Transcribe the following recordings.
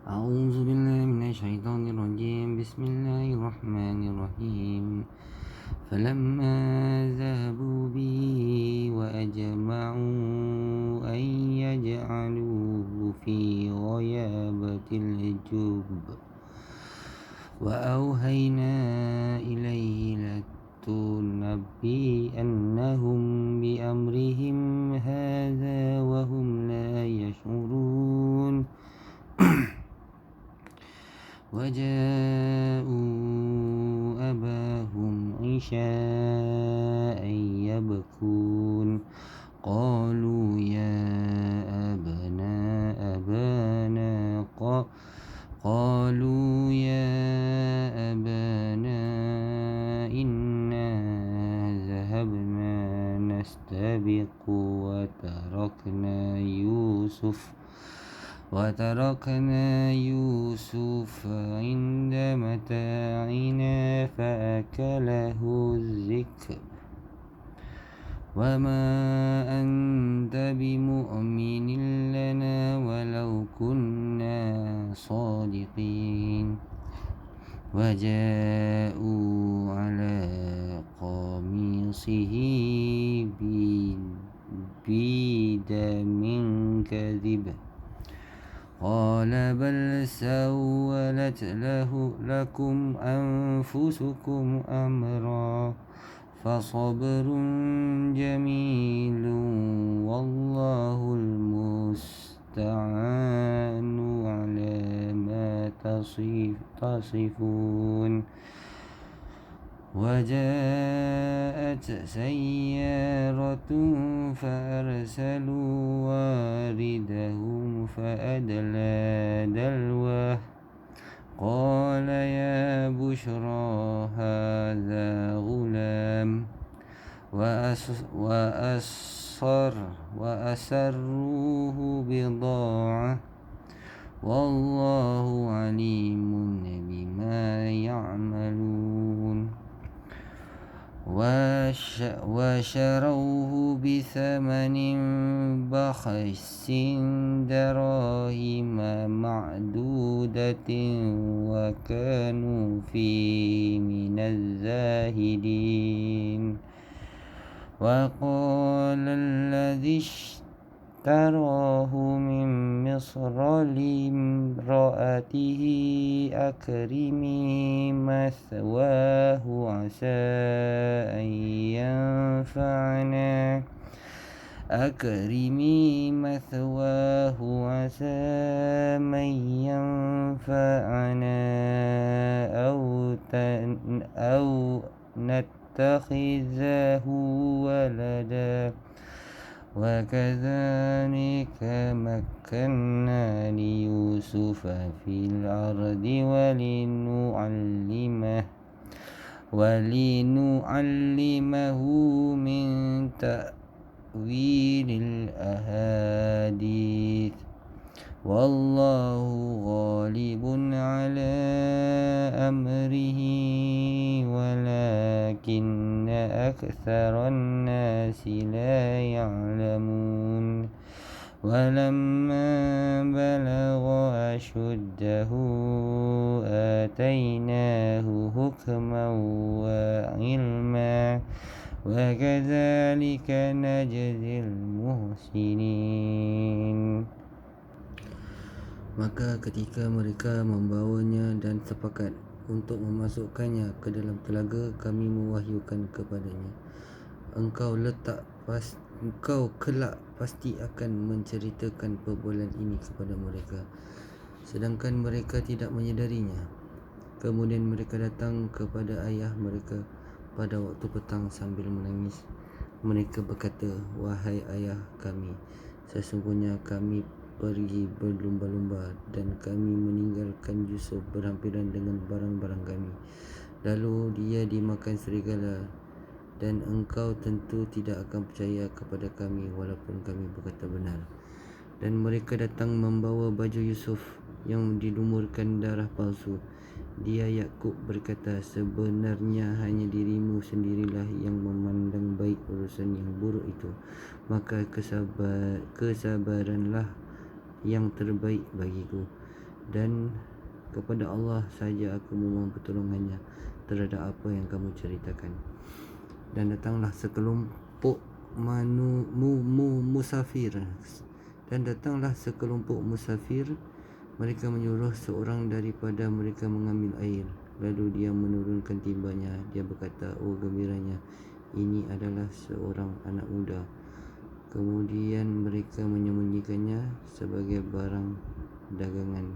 أعوذ بالله من الشيطان الرجيم. بسم الله الرحمن الرحيم. فلما ذهبوا به وأجمعوا أن يجعلوه في غيابة الجب وأوحينا إليه لتنبئنهم بأمرهم هذا وهم لا يشعرون. وجاءوا أباهم عشاء يبكون. قالوا يا أبانا إنا ذهبنا نستبق وتركنا يوسف عند متاعنا فأكله الذئب وما أنت بمؤمن لنا ولو كنا صادقين. وجاءوا على قميصه بدم كذب قال بل سولت لكم أنفسكم أمرا فصبر جميل والله المستعان على ما تصفون. وجاءت سيارة فأرسلوا واردهم فأدلى دلوه قال يا بشرى هذا غلام وأسروه بضاعة والله عليم بما يعملون. وشروه بثمن بخس دراهم معدودة وكانوا فيه من الزاهدين. وقال الذي اشتراه من مصر لامرأته أكرمي مثواه عسى من ينفعنا أو نتخذه ولدا وكذلك مكنا ليوسف في الأرض ولنعلمه من تأويل الأحاديث والله غالب على أمره ولكن أكثر الناس لا يعلمون. ولما بلغ أشده آتيناه حكما وعلما وكذلك نجزي المحسنين. Maka ketika mereka membawanya dan sepakat untuk memasukkannya ke dalam telaga, kami mewahyukan kepadanya, Engkau kelak pasti akan menceritakan perbualan ini kepada mereka, sedangkan mereka tidak menyedarinya. Kemudian mereka datang kepada ayah mereka pada waktu petang sambil menangis. Mereka berkata, wahai ayah kami, sesungguhnya kami pergi berlumba-lumba dan kami meninggalkan Yusuf berhampiran dengan barang-barang kami. Lalu dia dimakan serigala dan engkau tentu tidak akan percaya kepada kami walaupun kami berkata benar. Dan mereka datang membawa baju Yusuf yang dilumurkan darah palsu. Dia Yakub berkata, sebenarnya hanya dirimu sendirilah yang memandang baik urusan yang buruk itu, maka kesabaranlah yang terbaik bagiku. dan kepada Allah saja aku memohon pertolongannya terhadap apa yang kamu ceritakan. Dan datanglah sekelompok musafir mereka menyuruh seorang daripada mereka mengambil air. Lalu dia menurunkan timbanya. Dia berkata, oh gembiranya, ini adalah seorang anak muda. Kemudian mereka menyembunyikannya sebagai barang dagangan,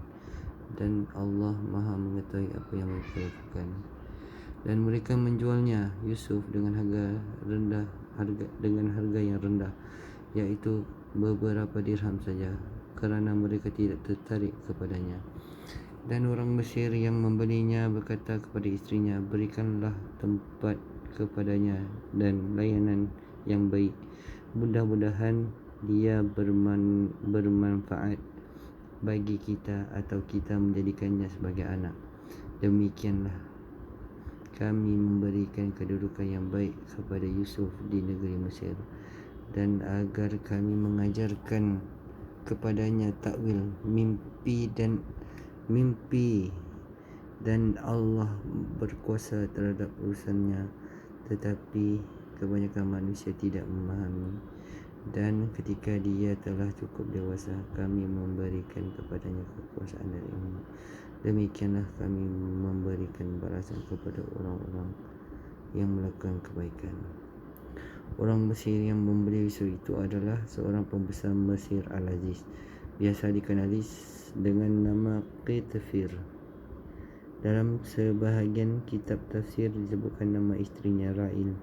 dan Allah Maha mengetahui apa yang mereka lakukan. Dan mereka menjualnya Yusuf dengan harga yang rendah, iaitu beberapa dirham saja, kerana mereka tidak tertarik kepadanya. Dan orang Mesir yang membelinya berkata kepada istrinya, berikanlah tempat kepadanya dan layanan yang baik. Mudah-mudahan dia bermanfaat bagi kita atau kita menjadikannya sebagai anak. Demikianlah kami memberikan kedudukan yang baik kepada Yusuf di negeri Mesir, dan agar kami mengajarkan kepadanya takwil mimpi, dan Allah berkuasa terhadap urusannya, tetapi kebanyakan manusia tidak memahami. Dan ketika dia telah cukup dewasa, kami memberikan kepadanya kekuasaan dan ilmu. Demikianlah kami memberikan balasan kepada orang-orang yang melakukan kebaikan. Orang Mesir yang membeli Yusuf itu adalah seorang pembesar Mesir Al-Aziz, biasa dikenali dengan nama Qitfir. Dalam sebahagian kitab tafsir disebutkan nama istrinya Ra'il,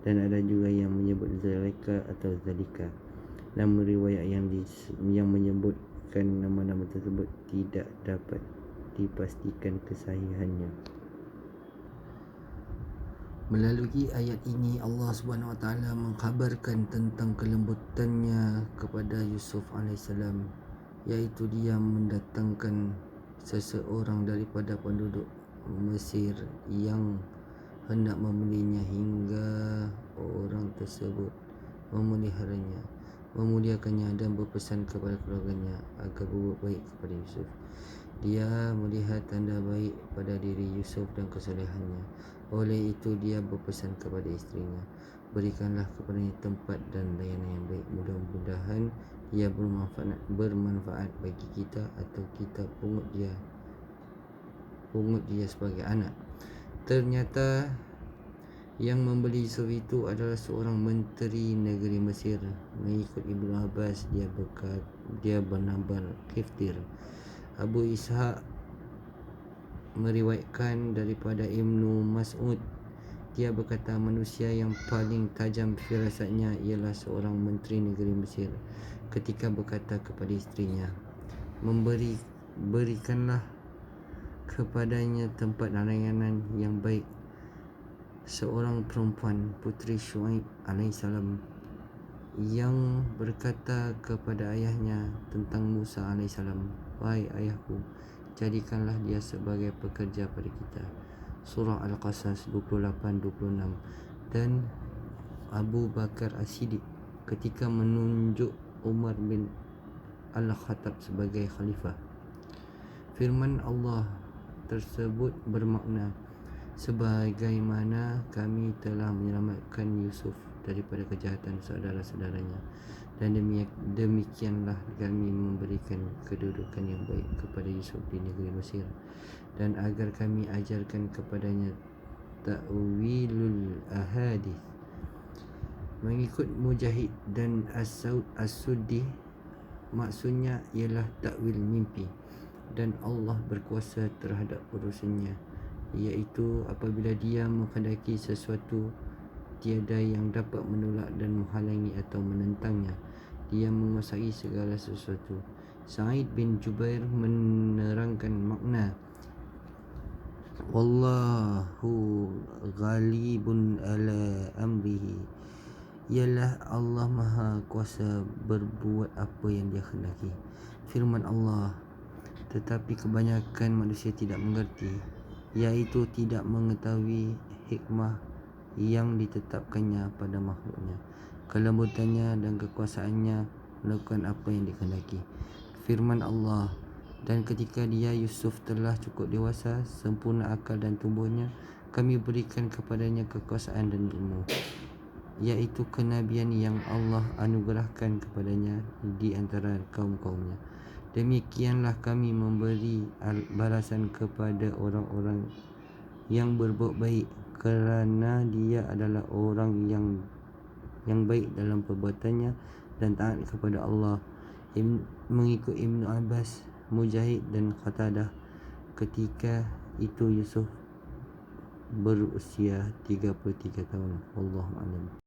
dan ada juga yang menyebut Zalika atau Zalika. Namun riwayat yang menyebutkan nama-nama tersebut tidak dapat dipastikan kesahihannya. Melalui ayat ini Allah Subhanahu Wa Taala mengkhabarkan tentang kelembutannya kepada Yusuf alaihissalam, iaitu dia mendatangkan seseorang daripada penduduk Mesir yang hendak membelinya, hingga orang tersebut memeliharanya, memuliakannya dan berpesan kepada keluarganya agar berbuat baik kepada Yusuf. Dia melihat tanda baik pada diri Yusuf dan kesolehannya. Oleh itu dia berpesan kepada istrinya, berikanlah kepadanya tempat dan layanan yang baik. Mudah-mudahan ia bermanfaat bagi kita atau kita pungut dia sebagai anak. Ternyata yang membeli Yusuf itu adalah seorang menteri negeri Mesir. Mengikut Ibnu Abbas, dia bernama Qiftir. Abu Ishaq meriwayatkan daripada Ibnu Mas'ud, dia berkata, manusia yang paling tajam firasatnya ialah seorang menteri negeri Mesir. Ketika berkata kepada istrinya, berikanlah kepadanya tempat dan layanan yang baik. Seorang perempuan, puteri Syuaib alaihissalam, yang berkata kepada ayahnya tentang Musa alaihissalam, wahai ayahku, jadikanlah dia sebagai pekerja pada kita. Surah Al-Qasas 28-26. Dan Abu Bakar As-Siddiq ketika menunjuk Umar bin Al-Khattab sebagai khalifah. Firman Allah tersebut bermakna, sebagaimana kami telah menyelamatkan Yusuf daripada kejahatan saudara-saudaranya, dan demikianlah kami memberikan kedudukan yang baik kepada Yusuf di negeri Mesir, dan agar kami ajarkan kepadanya ta'wilul ahadith. Mengikut Mujahid dan As-Suddi, maksudnya ialah takwil mimpi, dan Allah berkuasa terhadap urusannya, iaitu apabila dia menghendaki sesuatu, tiada yang dapat menolak dan menghalangi atau menentangnya. Dia menguasai segala sesuatu. Sa'id bin Jubair menerangkan makna wallahu ghalibun ala amrihi, ialah Allah Maha Kuasa berbuat apa yang dia hendaki. Firman Allah, tetapi kebanyakan manusia tidak mengerti, iaitu tidak mengetahui hikmah yang ditetapkannya pada makhluknya, kelembutannya dan kekuasaannya melakukan apa yang dikehendaki. Firman Allah, Dan ketika dia Yusuf telah cukup dewasa, sempurna akal dan tubuhnya, kami berikan kepadanya kekuasaan dan ilmu, iaitu kenabian yang Allah anugerahkan kepadanya di antara kaum-kaumnya. Demikianlah kami memberi balasan kepada orang-orang yang berbuat baik, kerana dia adalah orang yang baik dalam perbuatannya dan taat kepada Allah. Mengikut Ibnu Abbas, Mujahid dan Qatadah, ketika itu Yusuf berusia 33 tahun. Wallahu a'lam.